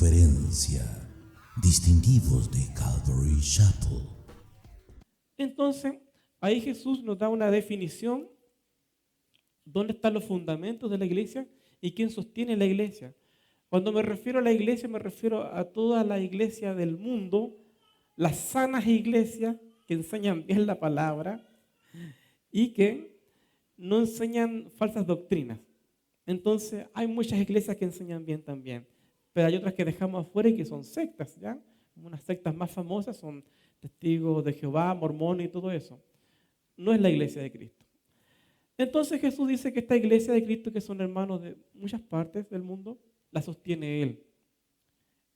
Conferencia. Distintivos de Calvary Chapel. Entonces, ahí Jesús nos da una definición, dónde están los fundamentos de la iglesia y quién sostiene la iglesia. Cuando me refiero a la iglesia, me refiero a toda la iglesia del mundo, las sanas iglesias que enseñan bien la palabra y que no enseñan falsas doctrinas. Entonces, hay muchas iglesias que enseñan bien también, pero hay otras que dejamos afuera y que son sectas, ¿ya? Unas sectas más famosas son Testigos de Jehová, Mormones y todo eso. No es la iglesia de Cristo. Entonces Jesús dice que esta iglesia de Cristo, que son hermanos de muchas partes del mundo, la sostiene Él.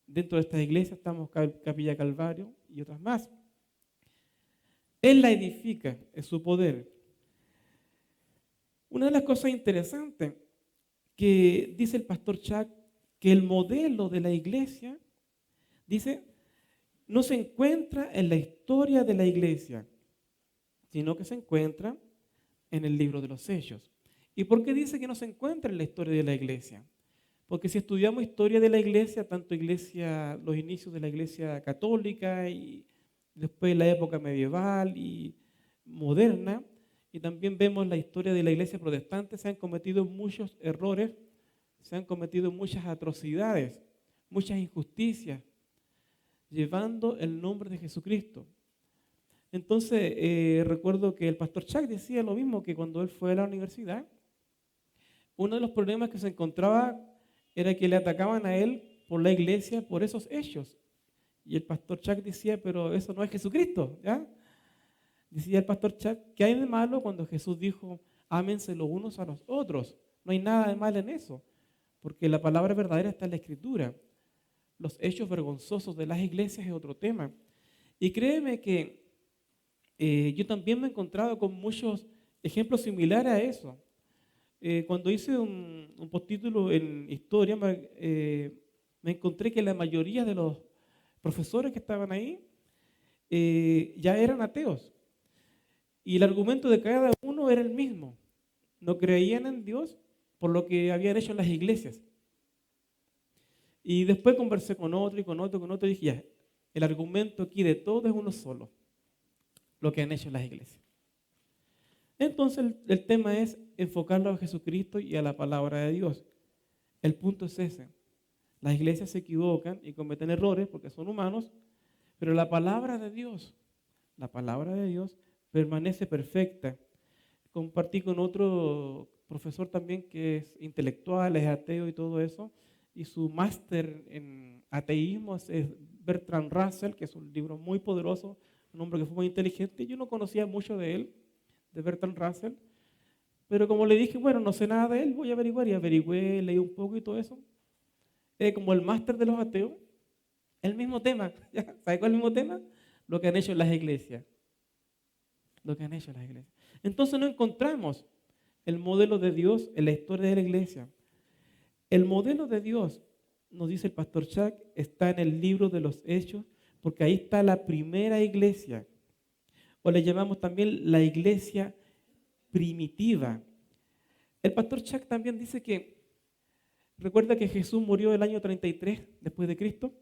Dentro de esta iglesia estamos Capilla Calvario y otras más. Él la edifica, es su poder. Una de las cosas interesantes que dice el pastor Chuck, que el modelo de la iglesia, dice, no se encuentra en la historia de la iglesia, sino que se encuentra en el libro de los Hechos. ¿Y por qué dice que no se encuentra en la historia de la iglesia? Porque si estudiamos historia de la iglesia, tanto los inicios de la iglesia católica y después la época medieval y moderna, y también vemos la historia de la iglesia protestante, se han cometido muchos errores, se han cometido muchas atrocidades, muchas injusticias, llevando el nombre de Jesucristo. Entonces, recuerdo que el pastor Chuck decía lo mismo, que cuando él fue a la universidad, uno de los problemas que se encontraba era que le atacaban a él por la iglesia por esos hechos. Y el pastor Chuck decía, pero eso no es Jesucristo, ¿ya? Decía el pastor Chuck, ¿qué hay de malo cuando Jesús dijo, ámense los unos a los otros? No hay nada de malo en eso, porque la palabra verdadera está en la Escritura. Los hechos vergonzosos de las iglesias es otro tema. Y créeme que yo también me he encontrado con muchos ejemplos similares a eso. Cuando hice un postítulo en historia, me encontré que la mayoría de los profesores que estaban ahí ya eran ateos. Y el argumento de cada uno era el mismo. No creían en Dios por lo que habían hecho en las iglesias. Y después conversé con otro y con otro, y dije, ya, el argumento aquí de todo es uno solo, lo que han hecho en las iglesias. Entonces el tema es enfocarlo a Jesucristo y a la palabra de Dios. El punto es ese. Las iglesias se equivocan y cometen errores porque son humanos, pero la palabra de Dios permanece perfecta. Compartí con otro profesor también que es intelectual, es ateo y todo eso, y su máster en ateísmo es Bertrand Russell, que es un libro muy poderoso, un hombre que fue muy inteligente. Yo no conocía mucho de él, de Bertrand Russell, pero como le dije, bueno, no sé nada de él, voy a averiguar, y averigüé, leí un poco y todo eso. Como el máster de los ateos, el mismo tema. ¿Sabe cuál es el mismo tema? Lo que han hecho las iglesias. Lo que han hecho las iglesias. Entonces no encontramos el modelo de Dios en la historia de la iglesia. El modelo de Dios, nos dice el pastor Chuck, está en el libro de los Hechos, porque ahí está la primera iglesia, o le llamamos también la iglesia primitiva. El pastor Chuck también dice que, recuerda que Jesús murió el año 33 después de Cristo.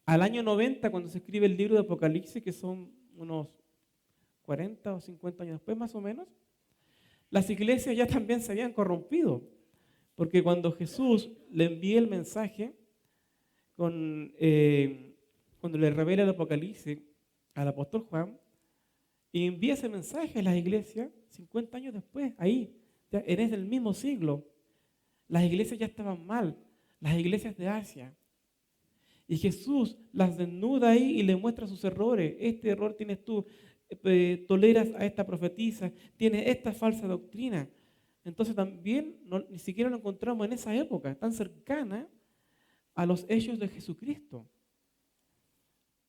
Al año 90, cuando se escribe el libro de Apocalipsis, que son unos 40 o 50 años después más o menos, las iglesias ya también se habían corrompido, porque cuando Jesús le envía el mensaje, cuando le revela el Apocalipsis al apóstol Juan, y envía ese mensaje a las iglesias 50 años después, ahí, ya en el mismo siglo, las iglesias ya estaban mal, las iglesias de Asia. Y Jesús las desnuda ahí y le muestra sus errores. Este error tienes tú, toleras a esta profetisa, tienes esta falsa doctrina. Entonces también ni siquiera lo encontramos en esa época, tan cercana a los hechos de Jesucristo.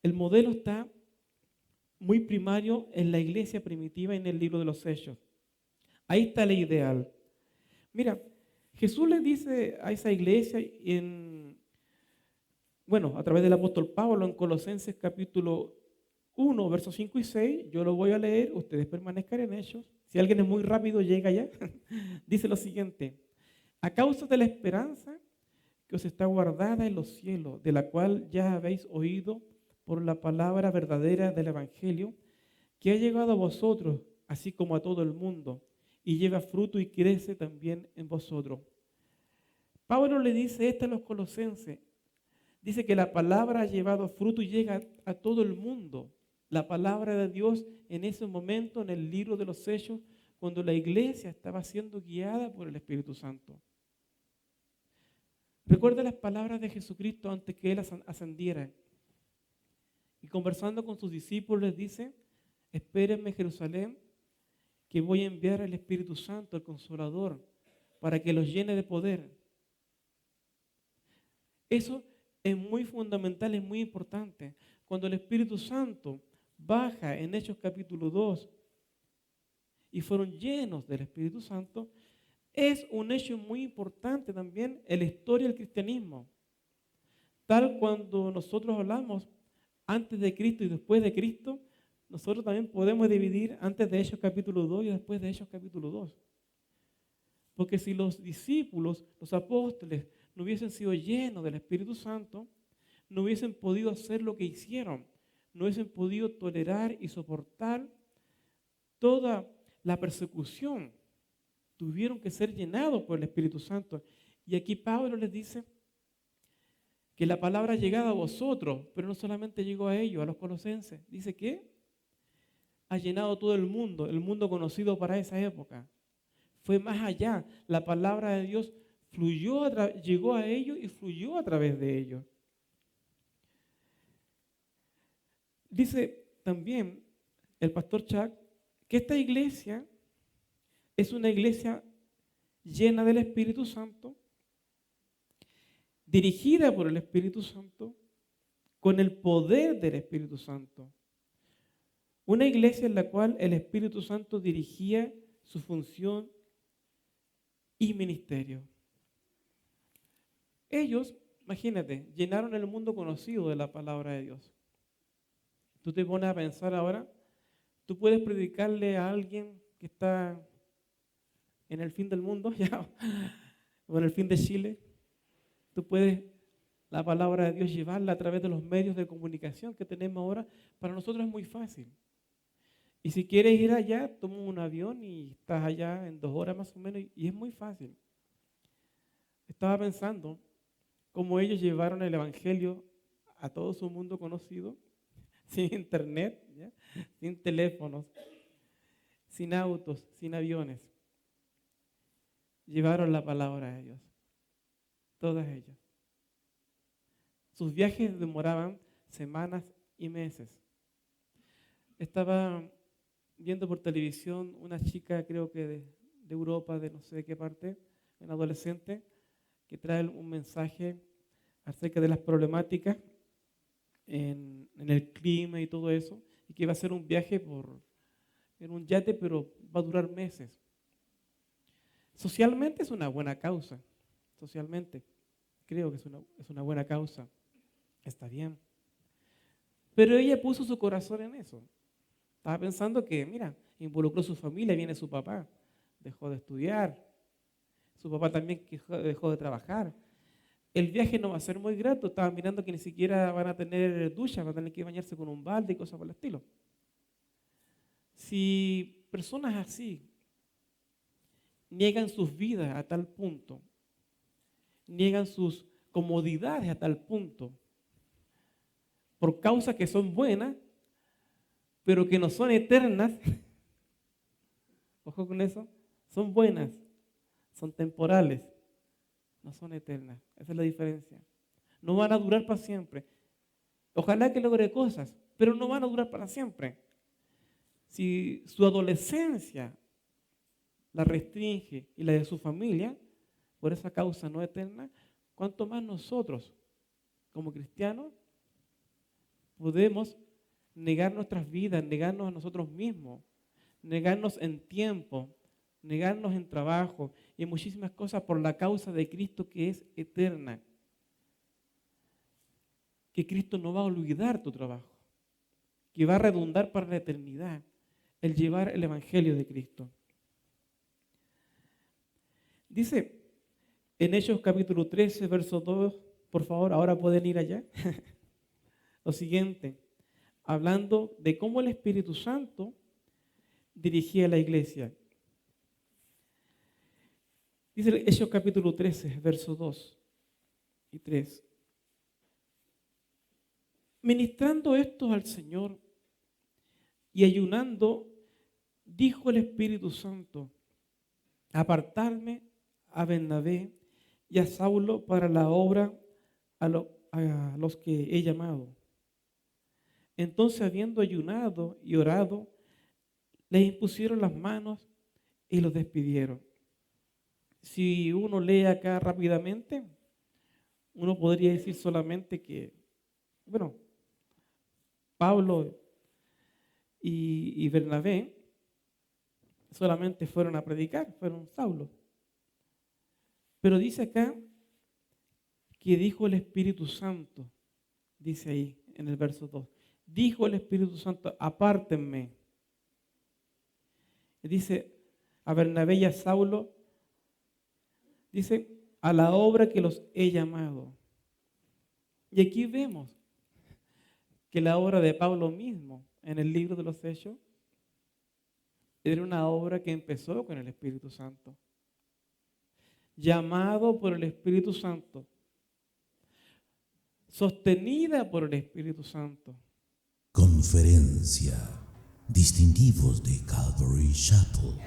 El modelo está muy primario en la iglesia primitiva y en el libro de los Hechos. Ahí está el ideal. Mira, Jesús le dice a esa iglesia a través del apóstol Pablo en Colosenses capítulo 1, versos 5 y 6, yo lo voy a leer, ustedes permanezcan en ellos. Si alguien es muy rápido, llega ya. Dice lo siguiente: a causa de la esperanza que os está guardada en los cielos, de la cual ya habéis oído por la palabra verdadera del Evangelio, que ha llegado a vosotros, así como a todo el mundo, y lleva fruto y crece también en vosotros. Pablo le dice esto a los colosenses. Dice que la palabra ha llevado fruto y llega a todo el mundo. La palabra de Dios en ese momento, en el libro de los Hechos, cuando la iglesia estaba siendo guiada por el Espíritu Santo. Recuerda las palabras de Jesucristo antes que Él ascendiera. Y conversando con sus discípulos les dice, espérenme en Jerusalén, que voy a enviar al Espíritu Santo, el Consolador, para que los llene de poder. Eso es muy fundamental, es muy importante. Cuando el Espíritu Santo baja en Hechos capítulo 2 y fueron llenos del Espíritu Santo, es un hecho muy importante también en la historia del cristianismo. Tal cuando nosotros hablamos antes de Cristo y después de Cristo, nosotros también podemos dividir antes de Hechos capítulo 2 y después de Hechos capítulo 2. Porque si los discípulos, los apóstoles, no hubiesen sido llenos del Espíritu Santo, no hubiesen podido hacer lo que hicieron, no hubiesen podido tolerar y soportar toda la persecución. Tuvieron que ser llenados por el Espíritu Santo. Y aquí Pablo les dice que la palabra ha llegado a vosotros, pero no solamente llegó a ellos, a los colosenses. Dice que ha llenado todo el mundo conocido para esa época. Fue más allá. La palabra de Dios llegó a ellos y fluyó a través de ellos. Dice también el pastor Chuck que esta iglesia es una iglesia llena del Espíritu Santo, dirigida por el Espíritu Santo, con el poder del Espíritu Santo. Una iglesia en la cual el Espíritu Santo dirigía su función y ministerio. Ellos, imagínate, llenaron el mundo conocido de la palabra de Dios. Tú te pones a pensar ahora, tú puedes predicarle a alguien que está en el fin del mundo, ya, o en el fin de Chile. Tú puedes la palabra de Dios llevarla a través de los medios de comunicación que tenemos ahora. Para nosotros es muy fácil. Y si quieres ir allá, toma un avión y estás allá en 2 horas más o menos y es muy fácil. Estaba pensando cómo ellos llevaron el Evangelio a todo su mundo conocido, sin internet, ¿ya? Sin teléfonos, sin autos, sin aviones. Llevaron la palabra de Dios, todas ellas. Sus viajes demoraban semanas y meses. Estaba viendo por televisión una chica, creo que de Europa, de no sé de qué parte, una adolescente, que trae un mensaje acerca de las problemáticas en el clima y todo eso, y que va a hacer un viaje en un yate, pero va a durar meses. Socialmente es una buena causa, socialmente creo que es una buena causa, está bien. Pero ella puso su corazón en eso. Estaba pensando que, mira, involucró a su familia, viene su papá, dejó de estudiar, su papá también dejó de trabajar. El viaje no va a ser muy grato, estaba mirando que ni siquiera van a tener ducha, van a tener que bañarse con un balde y cosas por el estilo. Si personas así niegan sus vidas a tal punto, niegan sus comodidades a tal punto, por causas que son buenas, pero que no son eternas, ojo con eso, son buenas, son temporales, no son eternas. Esa es la diferencia. No van a durar para siempre. Ojalá que logre cosas, pero no van a durar para siempre. Si su adolescencia la restringe y la de su familia, por esa causa no eterna, ¿cuánto más nosotros, como cristianos, podemos negar nuestras vidas, negarnos a nosotros mismos, negarnos en tiempo, negarnos en trabajo y en muchísimas cosas por la causa de Cristo que es eterna? Que Cristo no va a olvidar tu trabajo, que va a redundar para la eternidad el llevar el Evangelio de Cristo. Dice En Hechos capítulo 13, verso 2, por favor, ahora pueden ir allá. Lo siguiente, hablando de cómo el Espíritu Santo dirigía la iglesia. Dice Hechos capítulo 13, verso 2 y 3. Ministrando estos al Señor y ayunando, dijo el Espíritu Santo, apartarme a Bernabé y a Saulo para la obra a los que he llamado. Entonces, habiendo ayunado y orado, les impusieron las manos y los despidieron. Si uno lee acá rápidamente, uno podría decir solamente que, bueno, Pablo y Bernabé solamente fueron a predicar, fueron Saulo. Pero dice acá que dijo el Espíritu Santo, dice ahí en el verso 2, dijo el Espíritu Santo, apártenme. Dice a Bernabé y a Saulo, dice, a la obra que los he llamado. Y aquí vemos que la obra de Pablo mismo en el libro de los Hechos era una obra que empezó con el Espíritu Santo. Llamado por el Espíritu Santo, sostenida por el Espíritu Santo. Conferencia. Distintivos de Calvary Chapel.